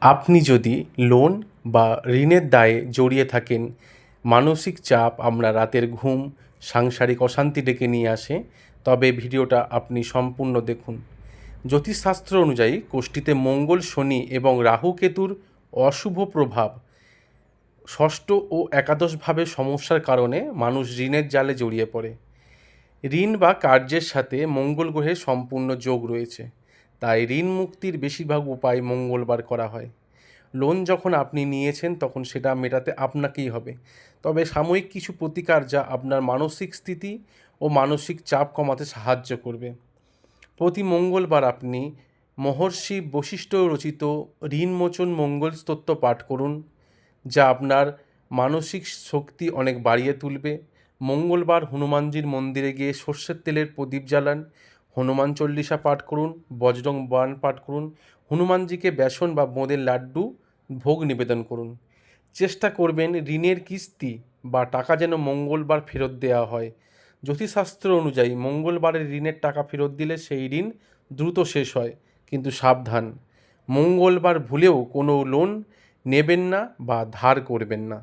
আপনি যদি লোন বা ঋণের দায়ে জড়িয়ে থাকেন, মানসিক চাপ আপনার রাতের ঘুম, সাংসারিক অশান্তি ডেকে নিয়ে আসে, তবে ভিডিওটা আপনি সম্পূর্ণ দেখুন। জ্যোতিষশাস্ত্র অনুযায়ী কোষ্ঠীতে মঙ্গল, শনি এবং রাহু কেতুর অশুভ প্রভাব ষষ্ঠ ও একাদশভাবে সমস্যার কারণে মানুষ ঋণের জালে জড়িয়ে পড়ে। ঋণ বা কার্যের সাথে মঙ্গল গ্রহের সম্পূর্ণ যোগ রয়েছে, তাই ঋণ মুক্তির বেশিরভাগ উপায় মঙ্গলবার করা হয়। লোন যখন আপনি নিয়েছেন তখন সেটা মেটাতে আপনাকেই হবে, তবে সাময়িক কিছু প্রতিকার যা আপনার মানসিক স্থিতি ও মানসিক চাপ কমাতে সাহায্য করবে। প্রতি মঙ্গলবার আপনি মহর্ষি বশিষ্ঠ রচিত ঋণমোচন মঙ্গল স্তোত্র পাঠ করুন, যা আপনার মানসিক শক্তি অনেক বাড়িয়ে তুলবে। মঙ্গলবার হনুমানজির মন্দিরে গিয়ে সর্ষের তেলের প্রদীপ জ্বালান, হনুমান চল্লিশা পাঠ করুন, বজরং বাণ পাঠ করুন, হনুমানজিকে বেসন বা বোঁদের লাড্ডু ভোগ নিবেদন করুন। চেষ্টা করবেন ঋণের কিস্তি বা টাকা যেন মঙ্গলবার ফেরত দেওয়া হয়। জ্যোতিষশাস্ত্র অনুযায়ী মঙ্গলবারের ঋণের টাকা ফেরত দিলে সেই ঋণ দ্রুত শেষ হয়, কিন্তু সাবধান, মঙ্গলবার ভুলেও কোনো লোন নেবেন না বা ধার করবেন না।